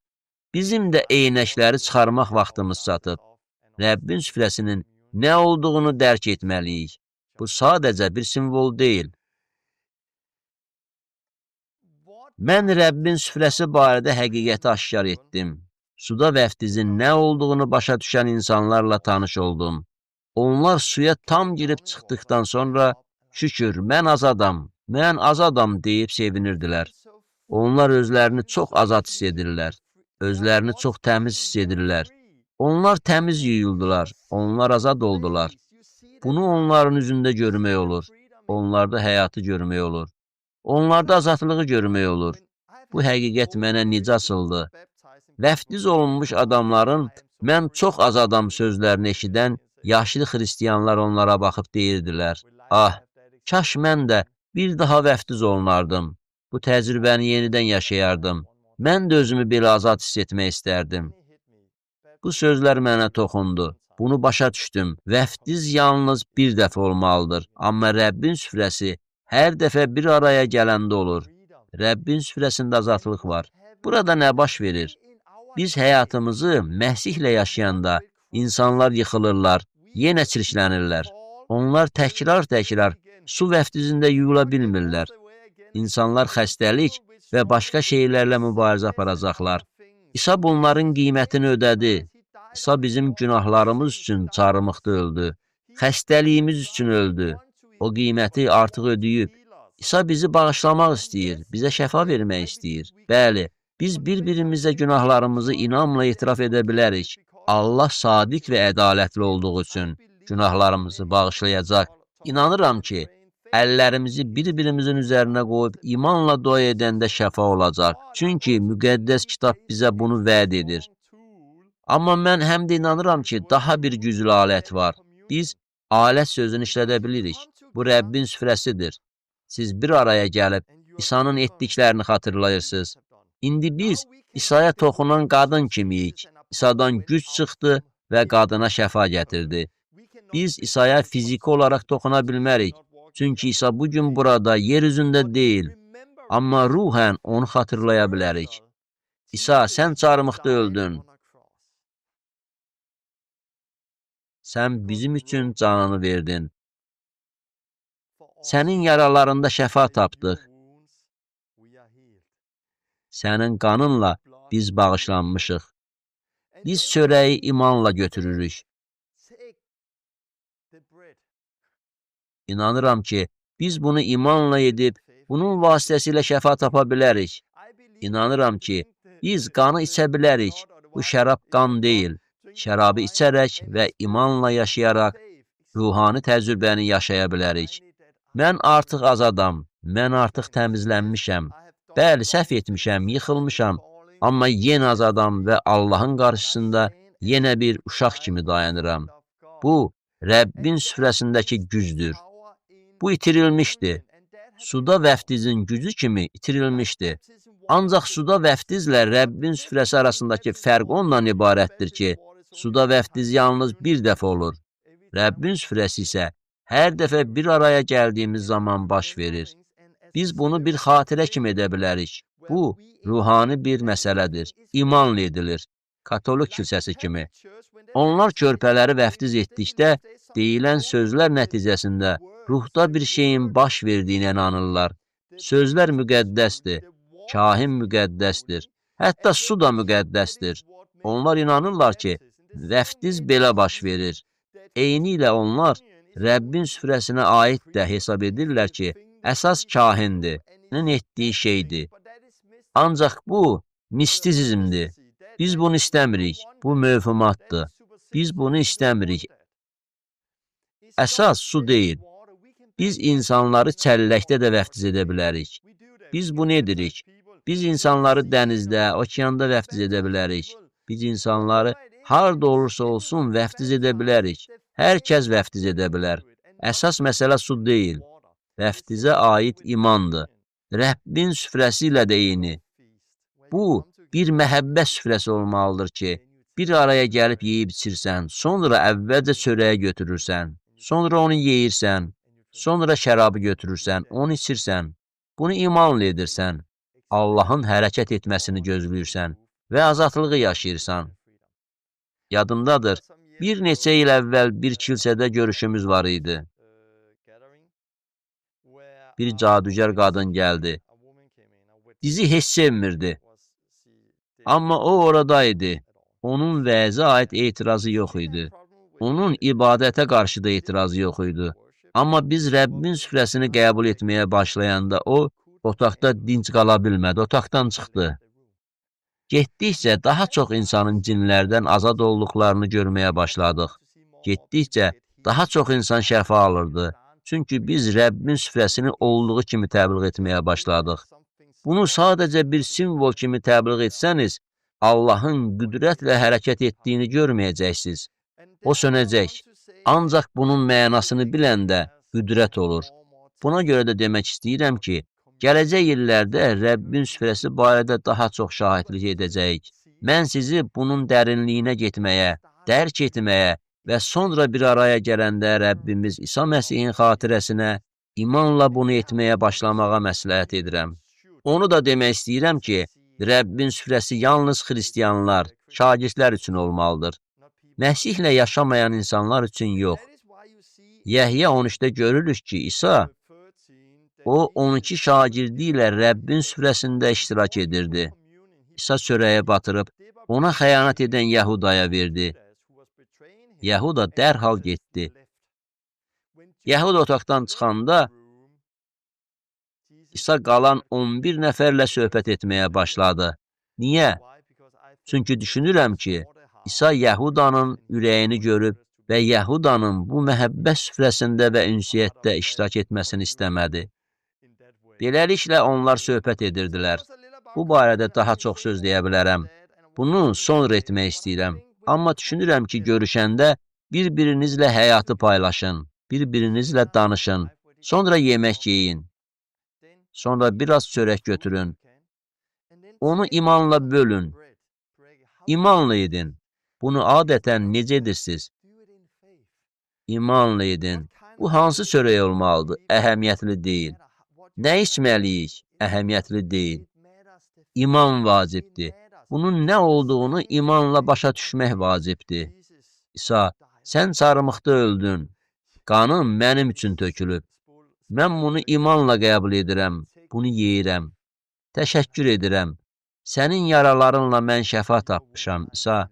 Bizim də eynəkləri çıxarmaq vaxtımız çatıb. Rəbbin süfrəsinin nə olduğunu dərk etməliyik. Bu sadəcə bir simvol deyil. Mən Rəbbin süfrəsi barədə həqiqəti aşkar etdim. Suda vəftizin nə olduğunu başa düşən insanlarla tanış oldum. Onlar suya tam girib çıxdıqdan sonra, şükür, mən azadam deyib sevinirdilər. Onlar özlərini çox azad hiss edirlər. Özlərini çox təmiz hiss edirlər. Onlar təmiz yuyuldular, onlar azad oldular. Bunu onların üzündə görmək olur. Onlarda həyatı görmək olur. Onlarda azadlığı görmək olur. Bu həqiqət mənə necə asıldı? Vəftiz olunmuş adamların mən çox azadam sözlərini eşidən yaşlı xristiyanlar onlara baxıb deyirdilər. Ah, kaş mən də bir daha vəftiz olunardım. Bu təcrübəni yenidən yaşayardım. Mən də özümü belə azad hiss etmək istərdim. Bu sözlər mənə toxundu. Bunu başa düşdüm. Vəftiz yalnız bir dəfə olmalıdır. Amma Rəbbin süfrəsi hər dəfə bir araya gələndə olur. Rəbbin süfrəsində azadlıq var. Burada nə baş verir? Biz həyatımızı Məsihlə yaşayanda insanlar yıxılırlar, yenə çirklənirlər. Onlar təkrar su vəftizində yuyula bilmirlər. İnsanlar xəstəlik və başqa şeylərlə mübarizə aparacaqlar. İsa bunların qiymətini ödədi. İsa bizim günahlarımız üçün çarmıxda öldü. Xəstəliyimiz üçün öldü. O qiyməti artıq ödəyib. İsa bizi bağışlamaq istəyir, bizə şəfa vermək istəyir. Bəli, biz bir-birimizə günahlarımızı inamla etiraf edə bilərik. Allah sadiq və ədalətli olduğu üçün günahlarımızı bağışlayacaq. İnanıram ki, əllərimizi bir-birimizin üzərinə qoyub imanla dua edəndə şəfa olacaq. Çünki müqəddəs kitab bizə bunu vəd edir. Amma mən həm də inanıram ki, daha bir güclü alət var. Biz alət sözünü işlədə bilirik. Bu Rəbbin süfrəsidir. Siz bir araya gəlib İsa'nın etdiklərini xatırlayırsınız. İndi biz İsa'ya toxunan qadın kimiyik. İsa'dan güc çıxdı və qadına şəfa gətirdi. Biz İsa'ya fiziki olaraq toxuna bilmərik. Çünki İsa bugün burada, yer üzündə deyil. Amma ruhən onu xatırlaya bilərik. İsa, sən çarmıxda öldün. Sən bizim üçün canını verdin. Sənin yaralarında şəfa tapdıq. Sənin qanınla biz bağışlanmışıq. Biz çörəyi imanla götürürük. İnanıram ki, biz bunu imanla edib, bunun vasitəsilə şəfa tapa bilərik. İnanıram ki, biz qanı içə bilərik. Bu şərab qan deyil. Şərabı içərək və imanla yaşayaraq ruhani təcrübəni yaşaya bilərik. Mən artıq azadam, mən artıq təmizlənmişəm. Bəli, səhv etmişəm, yıxılmışam, amma yenə azadam və Allahın qarşısında yenə bir uşaq kimi dayanıram. Bu, Rəbbin süfrəsindəki gücdür. Bu itirilmişdi. Suda vəftizin gücü kimi itirilmişdi. Ancaq suda vəftizlə Rəbbin süfrəsi arasındakı fərq ondan ibarətdir ki, suda vəftiz yalnız bir dəfə olur. Rəbbin süfrəsi isə hər dəfə bir araya gəldiyimiz zaman baş verir. Biz bunu bir xatirə kimi edə bilərik. Bu, ruhani bir məsələdir. İmanla edilir. Katolik kilsəsi kimi. Onlar körpələri vəftiz etdikdə deyilən sözlər nəticəsində ruhda bir şeyin baş verdiyinə inanırlar. Sözlər müqəddəsdir. Kahin müqəddəsdir. Hətta su da müqəddəsdir. Onlar inanırlar ki, vəftiz belə baş verir. Eynilə onlar Rəbbin süfrəsinə aid də hesab edirlər ki, əsas kahindir, etdiyi şeydir. Ancaq bu, mistizmdir. Biz bunu istəmirik. Bu mövhumatdır. Biz bunu istəmirik. Əsas su deyil. Biz insanları çəlləkdə də vəftiz edə bilərik. Biz bunu edirik. Biz insanları dənizdə, okeanda vəftiz edə bilərik. Biz insanları harda olursa olsun vəftiz edə bilərik. Hər kəs vəftiz edə bilər. Əsas məsələ su deyil. Vəftizə aid imandır. Rəbbin süfrəsi ilə də eyni. Bu, bir məhəbbət süfrəsi olmalıdır ki, bir araya gəlib yeyib içirsən, sonra əvvəlcə çörəyə götürürsən, sonra onu yeyirsən, sonra şərabı götürürsən, onu içirsən, bunu imanla edirsən, Allahın hərəkət etməsini gözləyirsən və azadlığı yaşayırsan. Yadımdadır, bir neçə il əvvəl bir kilsədə görüşümüz var idi. Bir cadügər qadın gəldi. Bizi heç sevmirdi. Amma o oradaydı. Onun vəzə aid etirazı yox idi. Onun ibadətə qarşı da etirazı yox idi. Amma biz Rəbbin süfrəsini qəbul etməyə başlayanda o, otaqda dinc qala bilmədi, otaqdan çıxdı. Getdikcə daha çox insanın cinlərdən azad olduqlarını görməyə başladıq. Getdikcə daha çox insan şəfa alırdı. Çünki biz Rəbbin süfrəsini olduğu kimi təbliğ etməyə başladıq. Bunu sadəcə bir simvol kimi təbliğ etsəniz, Allahın qüdrətlə hərəkət etdiyini görməyəcəksiniz. O sönəcək. Ancaq bunun mənasını biləndə qüdrət olur. Buna görə də demək istəyirəm ki, gələcək illərdə Rəbbin süfrəsi barədə daha çox şahidlik edəcəyik. Mən sizi bunun dərinliyinə getməyə, dərk etməyə və sonra bir araya gələndə Rəbbimiz İsa Məsihin xatirəsinə imanla bunu etməyə başlamağa məsləhət edirəm. Onu da demək istəyirəm ki, Rəbbin süfrəsi yalnız xristiyanlar, şagirdlər üçün olmalıdır. Məsihlə yaşamayan insanlar üçün yox. Yəhya 13-də görürük ki, İsa, o 12 şagirdi ilə Rəbbin süfrəsində iştirak edirdi. İsa çörəyə batırıb, ona xəyanət edən Yəhudaya verdi. Yəhuda dərhal getdi. Yəhud otaqdan çıxanda, İsa qalan 11 nəfərlə söhbət etməyə başladı. Niyə? Çünki düşünürəm ki, İsa Yəhudanın ürəyini görüb və Yəhudanın bu məhəbbət süfrəsində və ünsiyyətdə iştirak etməsini istəmədi. Beləliklə onlar söhbət edirdilər. Bu barədə daha çox söz deyə bilərəm. Bunu sonra etmək istəyirəm. Amma düşünürəm ki, görüşəndə bir-birinizlə həyatı paylaşın, bir-birinizlə danışın, sonra yemək yeyin. Sonra biraz çörək götürün. Onu imanla bölün. İmanla edin. Bunu adətən necə edirsiniz? İmanla edin. Bu hansı çörək olmalıdır? Əhəmiyyətli deyil. Nə içməliyik? Əhəmiyyətli deyil. İman vacibdir. Bunun nə olduğunu imanla başa düşmək vacibdir. İsa, sən çarmıqda öldün. Qanın mənim üçün tökülüb. Mən bunu imanla qəbul edirəm, bunu yeyirəm. Təşəkkür edirəm. Sənin yaralarınla mən şəfa tapmışam, İsa.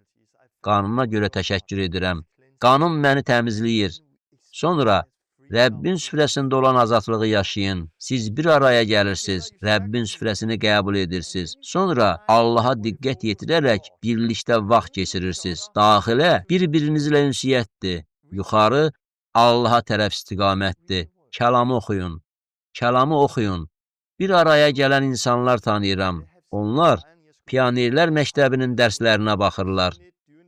Qanına görə təşəkkür edirəm. Qanın məni təmizləyir. Sonra Rəbbin süfrəsində olan azadlığı yaşayın. Siz bir araya gəlirsiniz, Rəbbin süfrəsini qəbul edirsiniz. Sonra Allaha diqqət yetirərək birlikdə vaxt keçirirsiniz. Daxilə bir-birinizlə ünsiyyətdir. Yuxarı Allaha tərəf istiqamətdir. Kəlamı oxuyun. Kəlamı oxuyun. Bir araya gələn insanlar tanıyıram. Onlar Pionerlər Məktəbinin dərslərinə baxırlar.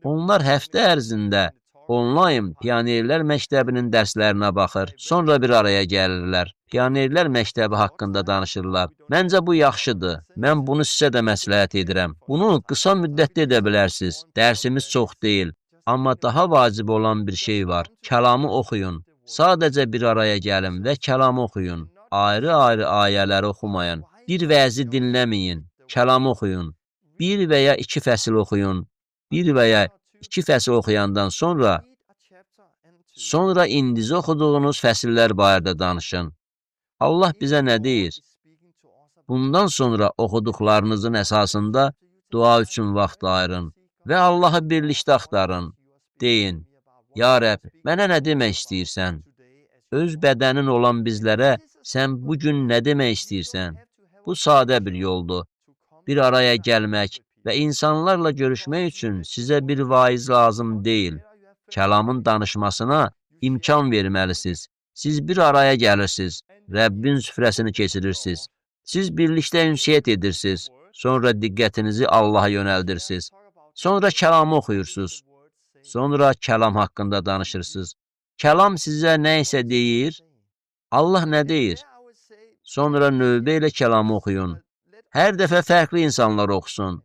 Onlar həftə ərzində onlayn Pionerlər Məktəbinin dərslərinə baxır. Sonra bir araya gəlirlər. Pionerlər Məktəbi haqqında danışırlar. Məncə bu yaxşıdır. Mən bunu sizə də məsləhət edirəm. Bunu qısa müddətdə edə bilərsiniz. Dərsimiz çox deyil. Amma daha vacib olan bir şey var. Kəlamı oxuyun. Sadəcə bir araya gəlin və kəlamı oxuyun. Ayrı-ayrı ayələri oxumayın. Bir vəzi dinləməyin. Kəlamı oxuyun. Bir və ya iki fəsil oxuyun. Bir və ya iki fəsil oxuyandan sonra indicə oxuduğunuz fəsillər barədə danışın. Allah bizə nə deyir? Bundan sonra oxuduqlarınızın əsasında dua üçün vaxt ayırın və Allahı birlikdə axtarın. Deyin, ya Rəbb, mənə nə demək istəyirsən? Öz bədənin olan bizlərə sən bugün nə demək istəyirsən? Bu sadə bir yoldur. Bir araya gəlmək və insanlarla görüşmək üçün sizə bir vaiz lazım deyil. Kəlamın danışmasına imkan verməlisiniz. Siz bir araya gəlirsiniz, Rəbbin süfrəsini keçirirsiniz. Siz birlikdə ünsiyyət edirsiniz, sonra diqqətinizi Allaha yönəldirsiniz. Sonra kəlamı oxuyursunuz, sonra kəlam haqqında danışırsınız. Kəlam sizə nə isə deyir, Allah nə deyir? Sonra növbə ilə kəlamı oxuyun. Hər dəfə fərqli insanlar oxusun.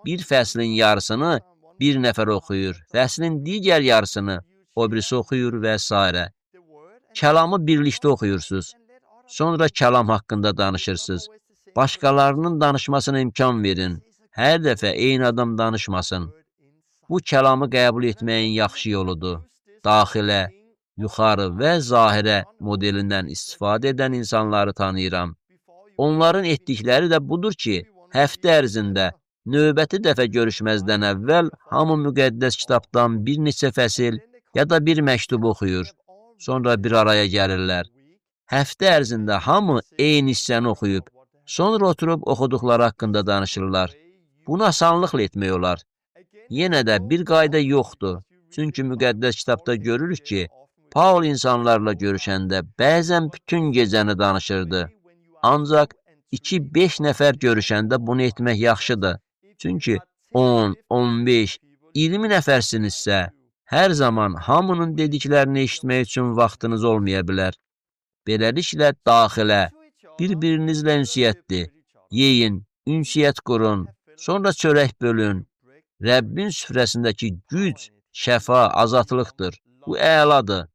Bir fəslin yarısını bir nəfər oxuyur, fəslin digər yarısını o birisi oxuyur və s. Kəlamı birlikdə oxuyursunuz. Sonra kəlam haqqında danışırsınız. Başqalarının danışmasına imkan verin. Hər dəfə eyni adam danışmasın. Bu kəlamı qəbul etməyin yaxşı yoludur. Daxilə, yuxarı və zahirə modelindən istifadə edən insanları tanıyıram. Onların etdikləri də budur ki, həftə ərzində növbəti dəfə görüşməzdən əvvəl hamı müqəddəs kitabdan bir neçə fəsil ya da bir məktub oxuyur. Sonra bir araya gəlirlər. Həftə ərzində hamı eyni hissəni oxuyub, sonra oturub oxuduqları haqqında danışırlar. Bunu asanlıqla etmək olar. Yenə də bir qayda yoxdur. Çünki müqəddəs kitabda görürük ki, Paul insanlarla görüşəndə bəzən bütün gecəni danışırdı. Ancaq 2-5 nəfər görüşəndə bunu etmək yaxşıdır. Çünki 10, 15, 20 nəfərsinizsə, hər zaman hamının dediklərini eşitmək üçün vaxtınız olmaya bilər. Beləliklə, daxilə, bir-birinizlə ünsiyyətdir. Yeyin, ünsiyyət qurun, sonra çörək bölün. Rəbbin süfrəsindəki güc, şəfa, azadlıqdır. Bu əladır.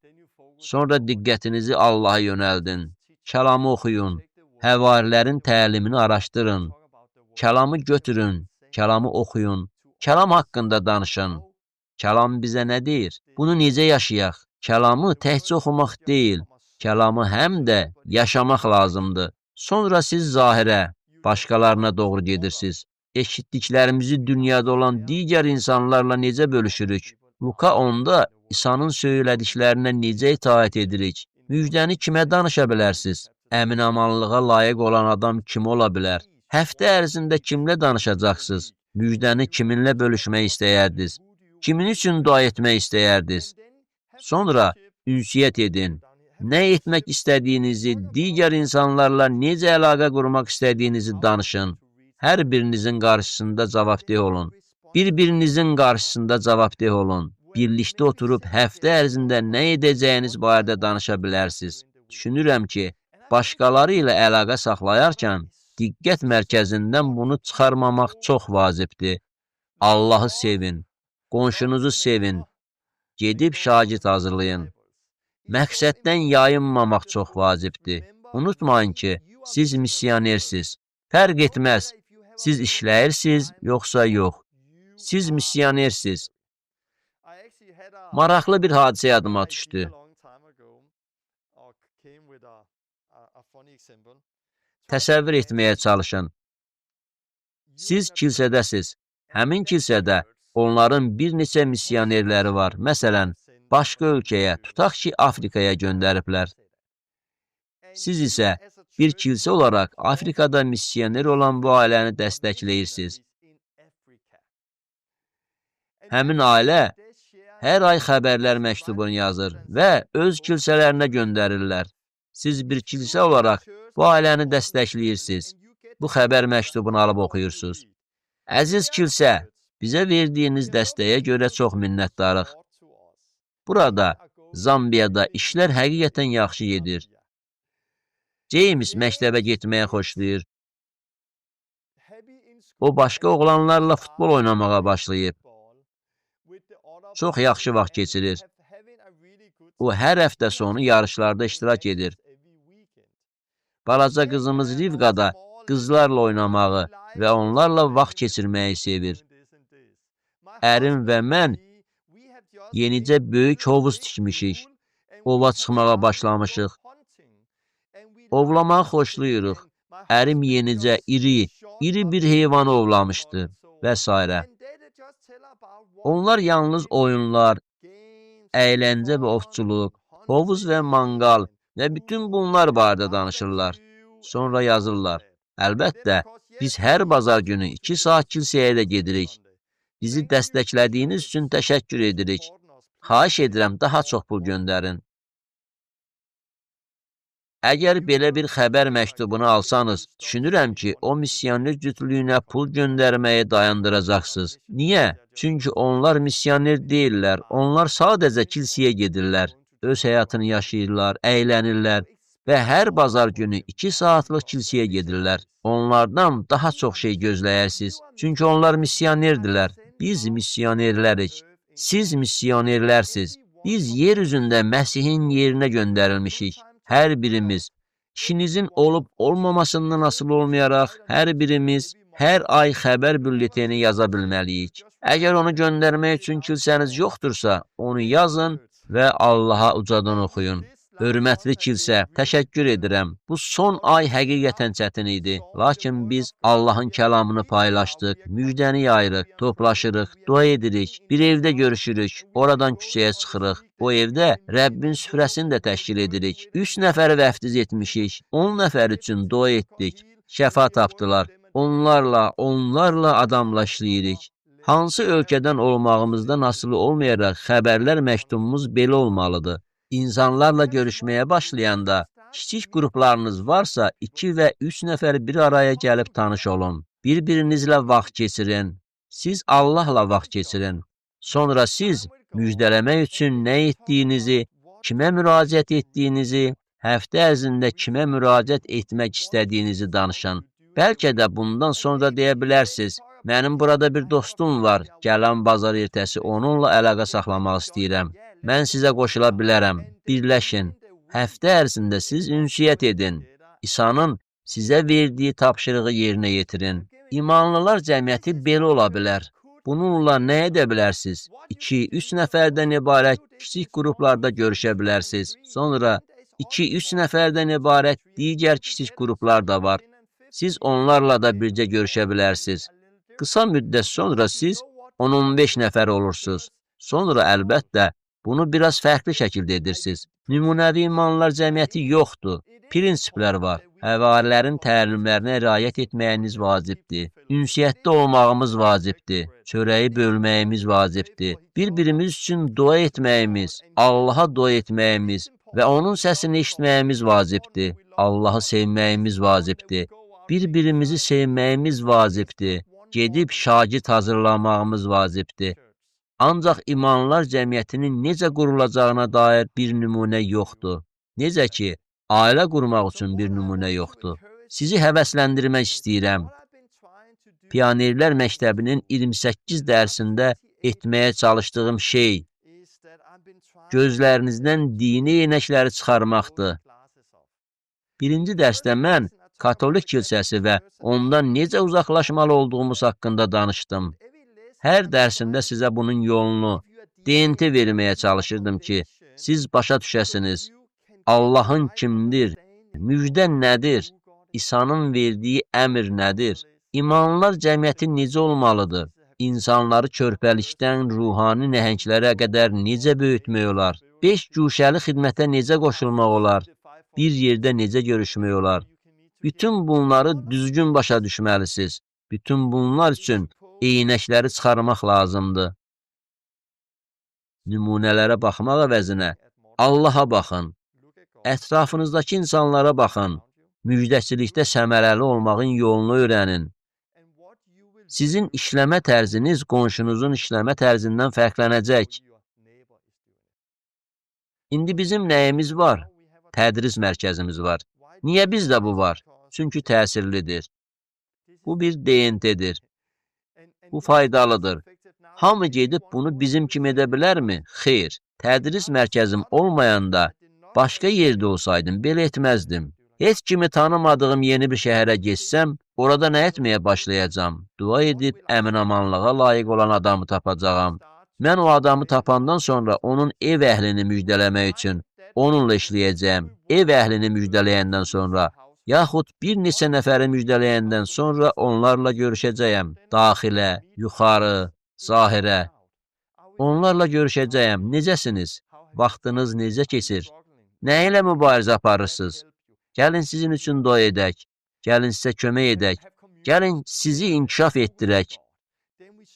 Sonra diqqətinizi Allaha yönəldin. Kəlamı oxuyun. Həvarilərin təlimini araşdırın. Kəlamı götürün. Kəlamı oxuyun. Kəlam haqqında danışın. Kəlam bizə nə deyir? Bunu necə yaşayaq? Kəlamı təkcə oxumaq deyil, kəlamı həm də yaşamaq lazımdır. Sonra siz zahirə, başqalarına doğru gedirsiniz. Eşitdiklərimizi dünyada olan digər insanlarla necə bölüşürük? Luka 10-da İsa'nın söylədiklərinə necə itaət edirik? Müjdəni kimə danışa bilərsiniz? Əminamanlığa layiq olan adam kim ola bilər? Həftə ərzində kimlə danışacaqsınız? Müjdəni kiminlə bölüşmək istəyərdiniz? Kimin üçün dua etmək istəyərdiniz? Sonra ünsiyyət edin. Nə etmək istədiyinizi, digər insanlarla necə əlaqə qurmaq istədiyinizi danışın. Hər birinizin qarşısında cavabdeh olun. Bir-birinizin qarşısında cavabdeh olun. Birlikdə oturub həftə ərzində nə edəcəyiniz barədə danışa bilərsiniz. Düşünürəm ki, başqaları ilə əlaqə saxlayarkən diqqət mərkəzindən bunu çıxarmamaq çox vacibdir. Allahı sevin, qonşunuzu sevin, gedib şagird hazırlayın. Məqsəddən yayınmamaq çox vacibdir. Unutmayın ki, siz missionersiz. Fərq etməz, siz işləyirsiniz, yoxsa yox. Siz missionersiz. Maraqlı bir hadisə yadıma düşdü. Təsəvvür etməyə çalışın. Siz kilsədəsiz. Həmin kilsədə onların bir neçə missionerləri var. Məsələn, başqa ölkəyə, tutaq ki, Afrikaya göndəriblər. Siz isə bir kilsə olaraq Afrikada missioner olan bu ailəni dəstəkləyirsiniz. Həmin ailə hər ay xəbərlər məktubunu yazır və öz kilsələrinə göndərirlər. Siz bir kilsə olaraq bu ailəni dəstəkləyirsiniz. Bu xəbər məktubunu alıb oxuyursunuz. Əziz kilsə, bizə verdiyiniz dəstəyə görə çox minnətdarıq. Burada, Zambiyada işlər həqiqətən yaxşı gedir. James məktəbə getməyə xoşlayır. O, başqa oğlanlarla futbol oynamağa başlayıb. Çox yaxşı vaxt keçirir. O, hər həftə sonu yarışlarda iştirak edir. Balaca qızımız Rivqa da qızlarla oynamağı və onlarla vaxt keçirməyi sevir. Ərim və mən yenicə böyük hovuz tikmişik. Ova çıxmağa başlamışıq. Ovlamağı xoşlayırıq. Ərim yenicə iri bir heyvanı ovlamışdı və s. Onlar yalnız oyunlar, əyləncə və ovçuluq, hovuz və manqal və bütün bunlar barədə danışırlar. Sonra yazırlar. Əlbəttə, biz hər bazar günü 2 saat kilsəyə də gedirik. Bizi dəstəklədiyiniz üçün təşəkkür edirik. Xahiş edirəm, daha çox pul göndərin. Əgər belə bir xəbər məktubunu alsanız, düşünürəm ki, o missioner cütlüyünə pul göndərməyi dayandıracaqsınız. Niyə? Çünki onlar missioner deyirlər, onlar sadəcə kilsəyə gedirlər, öz həyatını yaşayırlar, əylənirlər və hər bazar günü 2 saatlıq kilsəyə gedirlər. Onlardan daha çox şey gözləyirsiniz, çünki onlar missionerdirlər. Biz missionerlərik, siz missionerlərsiniz. Biz yer üzündə Məsihin yerinə göndərilmişik. Hər birimiz, işinizin olub-olmamasından asılı olmayaraq, hər birimiz hər ay xəbər bülleteni yaza bilməliyik. Əgər onu göndərmək üçün kilsəniz yoxdursa, onu yazın və Allaha ucadan oxuyun. Hörmətli kilsə, təşəkkür edirəm. Bu son ay həqiqətən çətin idi. Lakin biz Allahın kəlamını paylaşdıq, müjdəni yayırıq, toplaşırıq, dua edirik, bir evdə görüşürük, oradan küçəyə çıxırıq. O evdə Rəbbin süfrəsini də təşkil edirik. 3 nəfəri vəftiz etmişik, 10 nəfər üçün dua etdik, şəfa tapdılar. Onlarla adamla işləyirik. Hansı ölkədən olmağımızdan asılı olmayaraq xəbərlər məktubumuz belə olmalıdır. İnsanlarla görüşməyə başlayanda, kiçik qruplarınız varsa 2 və 3 nəfər bir araya gəlib tanış olun. Bir-birinizlə vaxt keçirin. Siz Allahla vaxt keçirin. Sonra siz müjdələmək üçün nə etdiyinizi, kimə müraciət etdiyinizi, həftə ərzində kimə müraciət etmək istədiyinizi danışın. Bəlkə də bundan sonra deyə bilərsiniz, mənim burada bir dostum var, gələn bazar ertəsi onunla əlaqə saxlamaq istəyirəm. Mən sizə qoşula bilərəm, birləşin. Həftə ərzində siz ünsiyyət edin. İsa'nın sizə verdiyi tapşırığı yerinə yetirin. İmanlılar cəmiyyəti belə ola bilər. Bununla nə edə bilərsiniz? 2-3 nəfərdən ibarət kiçik qruplarda görüşə bilərsiniz. Sonra 2-3 nəfərdən ibarət digər kiçik qruplar da var. Siz onlarla da bircə görüşə bilərsiniz. Qısa müddət sonra siz 10-15 nəfər olursunuz. Sonra əlbəttə, bunu biraz fərqli şəkildə edirsiniz. Nümunəvi imanlılar cəmiyyəti yoxdur. Prinsiplər var. Həvarilərin təlimlərinə riayət etməyiniz vacibdir. Ünsiyyətdə olmağımız vacibdir. Çörəyi bölməyimiz vacibdir. Bir-birimiz üçün dua etməyimiz, Allaha dua etməyimiz və onun səsini eşitməyimiz vacibdir. Allahı sevməyimiz vacibdir. Bir-birimizi sevməyimiz vacibdir. Gedib şagird hazırlamağımız vacibdir. Ancaq imanlılar cəmiyyətinin necə qurulacağına dair bir nümunə yoxdur. Necə ki, ailə qurmaq üçün bir nümunə yoxdur. Sizi həvəsləndirmək istəyirəm. Pionerlər məktəbinin 28 dərsində etməyə çalışdığım şey gözlərinizdən dini eynəkləri çıxarmaqdır. Birinci dərsdə mən Katolik kilsəsi və ondan necə uzaqlaşmalı olduğumuz haqqında danışdım. Hər dərsimdə sizə bunun yolunu, DNT verməyə çalışırdım ki, siz başa düşəsiniz. Allahın kimdir? Müjdə nədir? İsa'nın verdiyi əmr nədir? İmanlılar cəmiyyəti necə olmalıdır? İnsanları körpəlikdən ruhani nəhənglərə qədər necə böyütmək olar? 5 güşəli xidmətə necə qoşulmaq olar? Bir yerdə necə görüşmək olar? Bütün bunları düzgün başa düşməlisiniz. Bütün bunlar üçün eynəkləri çıxarmaq lazımdır. Nümunələrə baxmaq əvəzinə Allaha baxın. Ətrafınızdakı insanlara baxın. Müjdəçilikdə səmərəli olmağın yolunu öyrənin. Sizin işləmə tərziniz qonşunuzun işləmə tərzindən fərqlənəcək. İndi bizim nəyimiz var? Tədris mərkəzimiz var. Niyə bizdə bu var? Çünki təsirlidir. Bu bir DNT-dir. Bu faydalıdır. Hamı gedib bunu bizim kimi edə bilərmi? Xeyr. Tədris mərkəzim olmayanda başqa yerdə olsaydım belə etməzdim. Heç kimi tanımadığım yeni bir şəhərə geçsəm, orada nə etməyə başlayacağam? Dua edib əmin-amanlığa layiq olan adamı tapacağam. Mən o adamı tapandan sonra onun ev əhlini müjdələmək üçün onunla işləyəcəyəm. Ev əhlini müjdələyəndən sonra, yaxud bir neçə nəfəri müjdələyəndən sonra onlarla görüşəcəyəm. Daxilə, yuxarı, zahirə. Onlarla görüşəcəyəm. Necəsiniz? Vaxtınız necə keçir? Nə ilə mübarizə aparırsınız? Gəlin sizin üçün dua edək. Gəlin sizə kömək edək. Gəlin sizi inkişaf etdirək.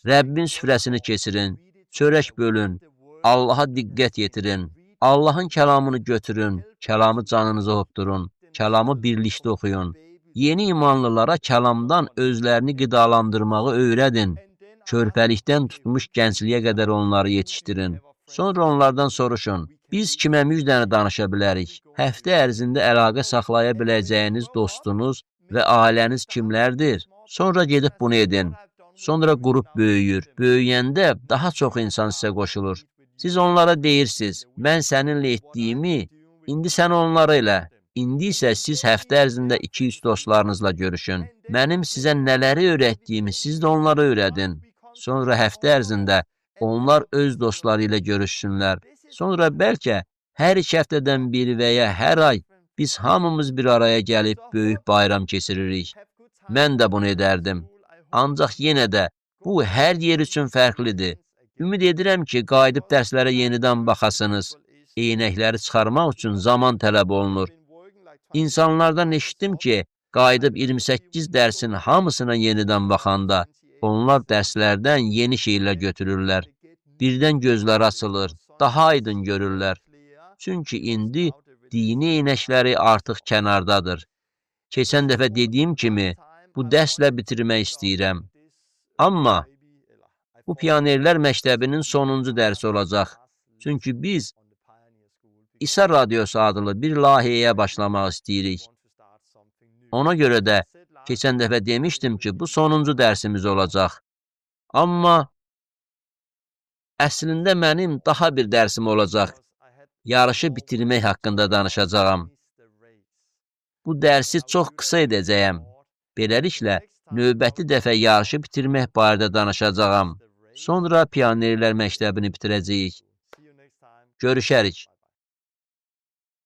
Rəbbin süfrəsini keçirin. Çörək bölün. Allaha diqqət yetirin. Allahın kəlamını götürün. Kəlamı canınıza hopdurun. Kəlamı birlikdə oxuyun. Yeni imanlılara kəlamdan özlərini qidalandırmağı öyrədin. Körpəlikdən tutmuş gəncliyə qədər onları yetişdirin. Sonra onlardan soruşun, biz kimə müjdəni danışa bilərik? Həftə ərzində əlaqə saxlaya biləcəyiniz dostunuz və ailəniz kimlərdir? Sonra gedib bunu edin. Sonra qrup böyüyür. Böyüyəndə daha çox insan sizə qoşulur. Siz onlara deyirsiniz, mən səninlə etdiyimi, indi sən onlara elə. İndi isə siz həftə ərzində 200 dostlarınızla görüşün. Mənim sizə nələri öyrətdiyimi siz də onlara öyrədin. Sonra həftə ərzində onlar öz dostları ilə görüşsünlər. Sonra bəlkə hər 2 həftədən biri və ya hər ay biz hamımız bir araya gəlib böyük bayram keçiririk. Mən də bunu edərdim. Ancaq yenə də bu hər yer üçün fərqlidir. Ümid edirəm ki, qayıdıb dərslərə yenidən baxasınız. Eynəkləri çıxarmaq üçün zaman tələb olunur. İnsanlardan eşitdim ki, qayıdıb 28 dərsin hamısına yenidən baxanda, onlar dərslərdən yeni şeylər götürürlər. Birdən gözləri açılır, daha aydın görürlər. Çünki indi dini eynəkləri artıq kənardadır. Keçən dəfə dediyim kimi, bu dərslə bitirmək istəyirəm. Amma bu Pionerlər Məktəbinin sonuncu dərsi olacaq. Çünki biz İsa Radiosu adlı bir layihəyə başlamaq istəyirik. Ona görə də keçən dəfə demişdim ki, bu sonuncu dərsimiz olacaq. Amma əslində mənim daha bir dərsim olacaq. Yarışı bitirmək haqqında danışacağam. Bu dərsi çox qısa edəcəyəm. Beləliklə, növbəti dəfə yarışı bitirmək barədə danışacağam. Sonra Pionerlər Məktəbini bitirəcəyik. Görüşərik.